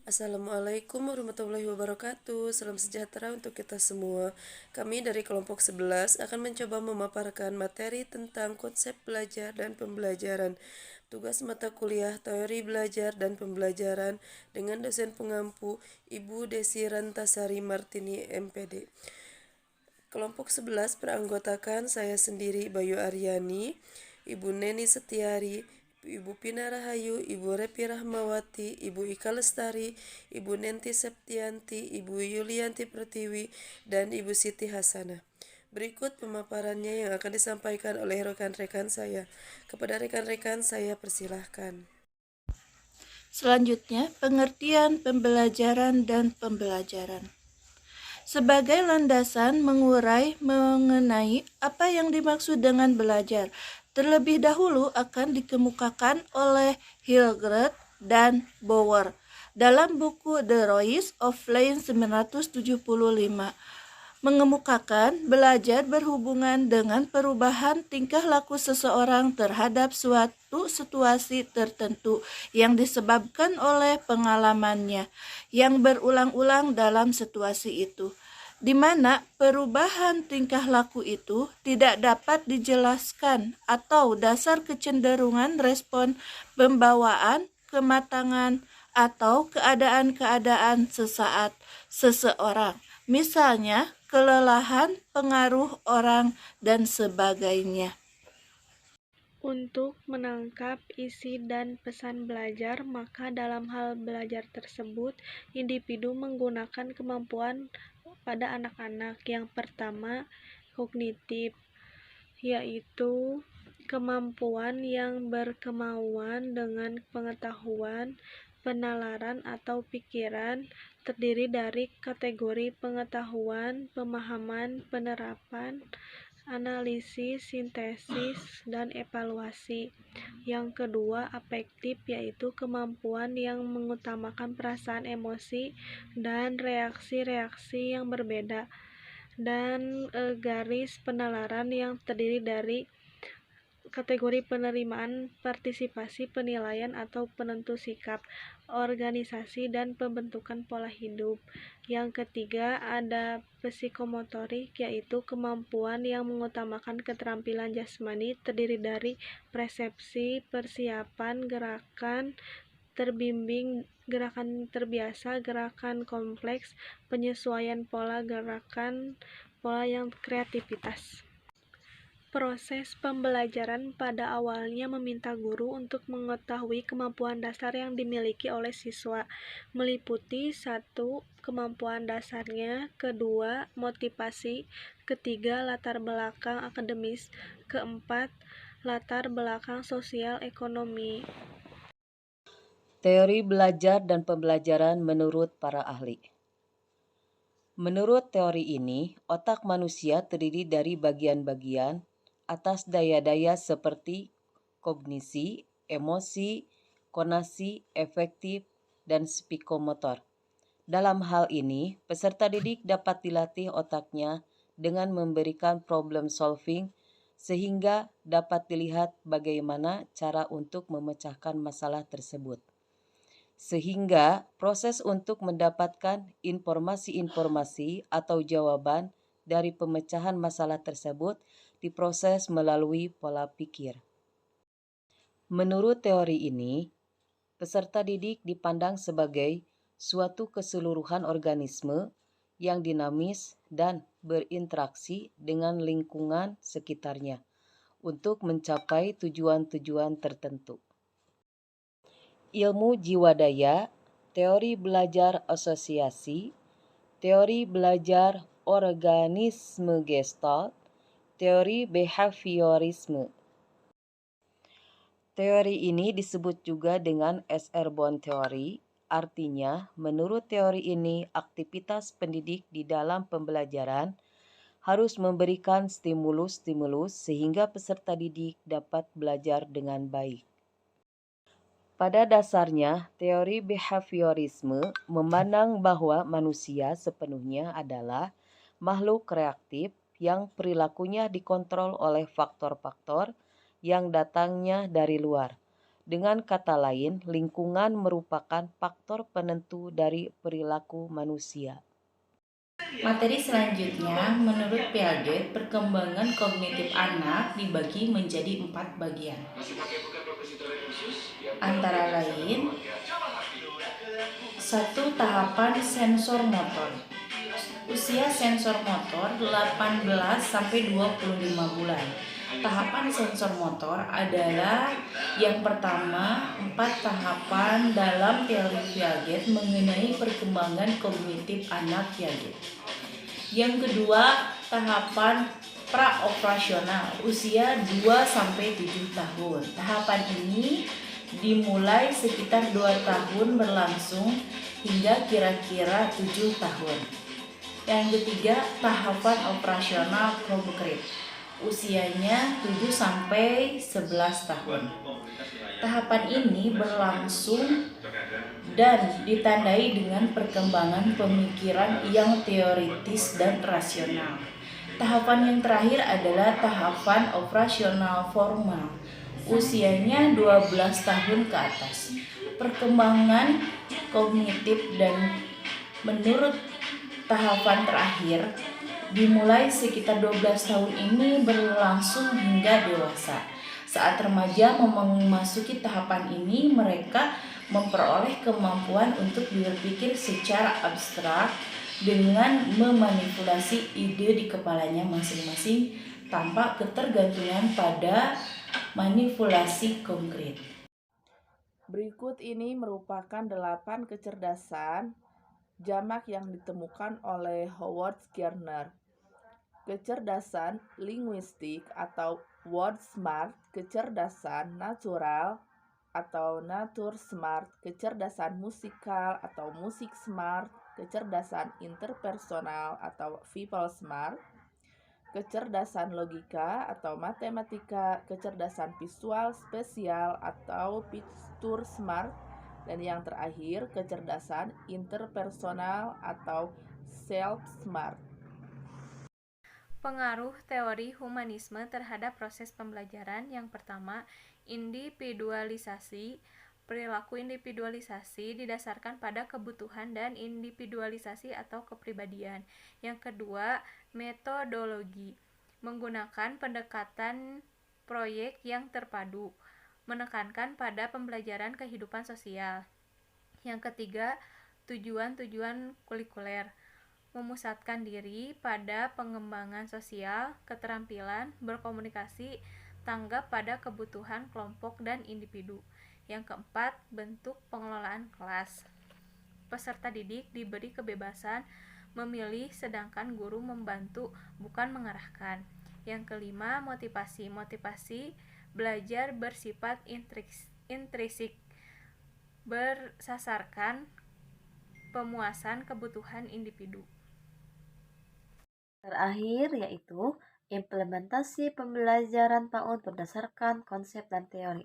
Assalamualaikum warahmatullahi wabarakatuh. Salam sejahtera untuk kita semua. Kami dari kelompok 11 akan mencoba memaparkan materi tentang konsep belajar dan pembelajaran. Tugas mata kuliah teori belajar dan pembelajaran dengan dosen pengampu Ibu Desi Rantasari Martini MPD. Kelompok 11 beranggotakan saya sendiri Bayu Aryani, Ibu Neni Setiari, Ibu Pina Rahayu, Ibu Repi Rahmawati, Ibu Ika Lestari, Ibu Nenti Septianti, Ibu Yulianti Pertiwi, dan Ibu Siti Hasanah. Berikut pemaparannya yang akan disampaikan oleh rekan-rekan saya. Kepada rekan-rekan saya persilahkan. Selanjutnya, pengertian pembelajaran dan pembelajaran. Sebagai landasan mengurai mengenai apa yang dimaksud dengan belajar, terlebih dahulu akan dikemukakan oleh Hildred dan Bower dalam buku The Rise of Lane 1975. Mengemukakan belajar berhubungan dengan perubahan tingkah laku seseorang terhadap suatu situasi tertentu yang disebabkan oleh pengalamannya yang berulang-ulang dalam situasi itu, di mana perubahan tingkah laku itu tidak dapat dijelaskan atau dasar kecenderungan respon pembawaan, kematangan, atau keadaan-keadaan sesaat seseorang. Misalnya, kelelahan, pengaruh orang, dan sebagainya. Untuk menangkap isi dan pesan belajar, maka dalam hal belajar tersebut, individu menggunakan kemampuan pada anak-anak. Yang pertama, kognitif, yaitu kemampuan yang berkemauan dengan pengetahuan, penalaran atau pikiran, terdiri dari kategori pengetahuan, pemahaman, penerapan, analisis, sintesis, dan evaluasi. Yang kedua, afektif, yaitu kemampuan yang mengutamakan perasaan, emosi, dan reaksi-reaksi yang berbeda. Dan garis penalaran yang terdiri dari kategori penerimaan, partisipasi, penilaian atau penentu sikap, organisasi, dan pembentukan pola hidup. Yang ketiga, ada psikomotorik, yaitu kemampuan yang mengutamakan keterampilan jasmani, terdiri dari persepsi, persiapan, gerakan terbimbing, gerakan terbiasa, gerakan kompleks, penyesuaian pola gerakan, pola yang kreativitas. Proses pembelajaran pada awalnya meminta guru untuk mengetahui kemampuan dasar yang dimiliki oleh siswa, meliputi 1. Kemampuan dasarnya, kedua, motivasi, ketiga, latar belakang akademis, keempat, latar belakang sosial ekonomi. Teori belajar dan pembelajaran menurut para ahli. Menurut teori ini, otak manusia terdiri dari bagian-bagian atas daya-daya seperti kognisi, emosi, konasi, efektif, dan psikomotor. Dalam hal ini, peserta didik dapat dilatih otaknya dengan memberikan problem solving sehingga dapat dilihat bagaimana cara untuk memecahkan masalah tersebut. Sehingga proses untuk mendapatkan informasi-informasi atau jawaban dari pemecahan masalah tersebut diproses melalui pola pikir. Menurut teori ini, peserta didik dipandang sebagai suatu keseluruhan organisme yang dinamis dan berinteraksi dengan lingkungan sekitarnya untuk mencapai tujuan-tujuan tertentu. Ilmu jiwa daya, teori belajar asosiasi, teori belajar organisme gestalt, teori behaviorisme. Teori ini disebut juga dengan Eschborn Theory, artinya menurut teori ini aktivitas pendidik di dalam pembelajaran harus memberikan stimulus-stimulus sehingga peserta didik dapat belajar dengan baik. Pada dasarnya, teori behaviorisme memandang bahwa manusia sepenuhnya adalah makhluk reaktif yang perilakunya dikontrol oleh faktor-faktor yang datangnya dari luar. Dengan kata lain, lingkungan merupakan faktor penentu dari perilaku manusia. Materi selanjutnya, menurut Piaget, perkembangan kognitif anak dibagi menjadi 4 bagian. Antara lain, 1. Tahapan sensor motor. Usia sensor motor 18 sampai 25 bulan. Tahapan sensor motor adalah yang pertama 4 tahapan dalam teori Piaget mengenai perkembangan kognitif anak Piaget. Yang kedua, tahapan praoperasional usia 2 sampai 7 tahun. Tahapan ini dimulai sekitar 2 tahun berlangsung hingga kira-kira 7 tahun. Yang ketiga, tahapan operasional konkret. Usianya 7 sampai 11 tahun. Tahapan ini berlangsung dan ditandai dengan perkembangan pemikiran yang teoritis dan rasional. Tahapan yang terakhir adalah tahapan operasional formal. Usianya 12 tahun ke atas. Perkembangan kognitif dan menurut tahapan terakhir dimulai sekitar 12 tahun ini berlangsung hingga dewasa. Saat remaja memasuki tahapan ini, mereka memperoleh kemampuan untuk berpikir secara abstrak dengan memanipulasi ide di kepalanya masing-masing tanpa ketergantungan pada manipulasi konkret. Berikut ini merupakan 8 kecerdasan jamak yang ditemukan oleh Howard Gardner. Kecerdasan linguistik atau word smart, kecerdasan natural atau nature smart, kecerdasan musikal atau music smart, kecerdasan interpersonal atau people smart, kecerdasan logika atau matematika, kecerdasan visual spesial atau picture smart, dan yang terakhir kecerdasan interpersonal atau self smart. Pengaruh teori humanisme terhadap proses pembelajaran. Yang pertama, individualisasi. Perilaku individualisasi didasarkan pada kebutuhan dan individualisasi atau kepribadian. Yang kedua, metodologi. Menggunakan pendekatan proyek yang terpadu, menekankan pada pembelajaran kehidupan sosial. Yang ketiga, tujuan-tujuan kulikuler. Memusatkan diri pada pengembangan sosial, keterampilan, berkomunikasi, tanggap pada kebutuhan kelompok dan individu. Yang keempat, bentuk pengelolaan kelas. Peserta didik diberi kebebasan memilih sedangkan guru membantu, bukan mengarahkan. Yang kelima, motivasi. Motivasi belajar bersifat intrinsik, bersasarkan pemuasan kebutuhan individu. Terakhir yaitu implementasi pembelajaran PAUD berdasarkan konsep dan teori.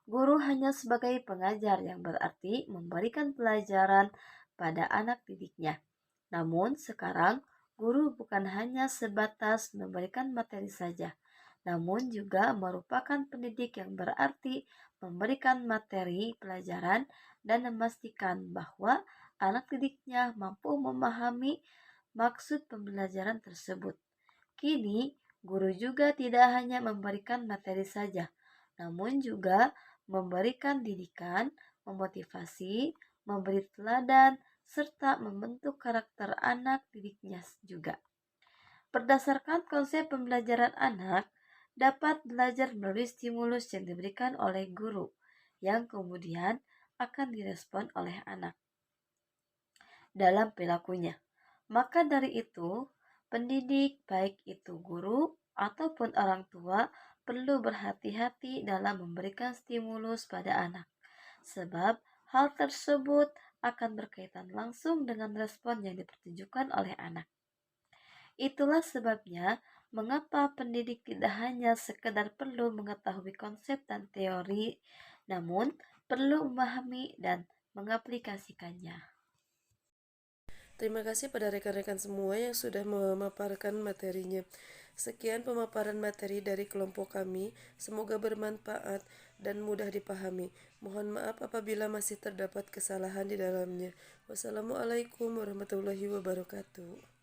Guru hanya sebagai pengajar yang berarti memberikan pelajaran pada anak didiknya. Namun sekarang guru bukan hanya sebatas memberikan materi saja, namun juga merupakan pendidik yang berarti memberikan materi pelajaran dan memastikan bahwa anak didiknya mampu memahami maksud pembelajaran tersebut. Kini, guru juga tidak hanya memberikan materi saja, namun juga memberikan didikan, memotivasi, memberi teladan, serta membentuk karakter anak didiknya juga. Berdasarkan konsep pembelajaran anak, dapat belajar melalui stimulus yang diberikan oleh guru, yang kemudian akan direspon oleh anak dalam perilakunya. Maka dari itu, pendidik baik itu guru ataupun orang tua perlu berhati-hati dalam memberikan stimulus pada anak, sebab hal tersebut akan berkaitan langsung dengan respon yang dipertunjukkan oleh anak. Itulah sebabnya mengapa pendidik tidak hanya sekedar perlu mengetahui konsep dan teori, namun perlu memahami dan mengaplikasikannya. Terima kasih pada rekan-rekan semua yang sudah memaparkan materinya. Sekian pemaparan materi dari kelompok kami, semoga bermanfaat dan mudah dipahami. Mohon maaf apabila masih terdapat kesalahan di dalamnya. Wassalamualaikum warahmatullahi wabarakatuh.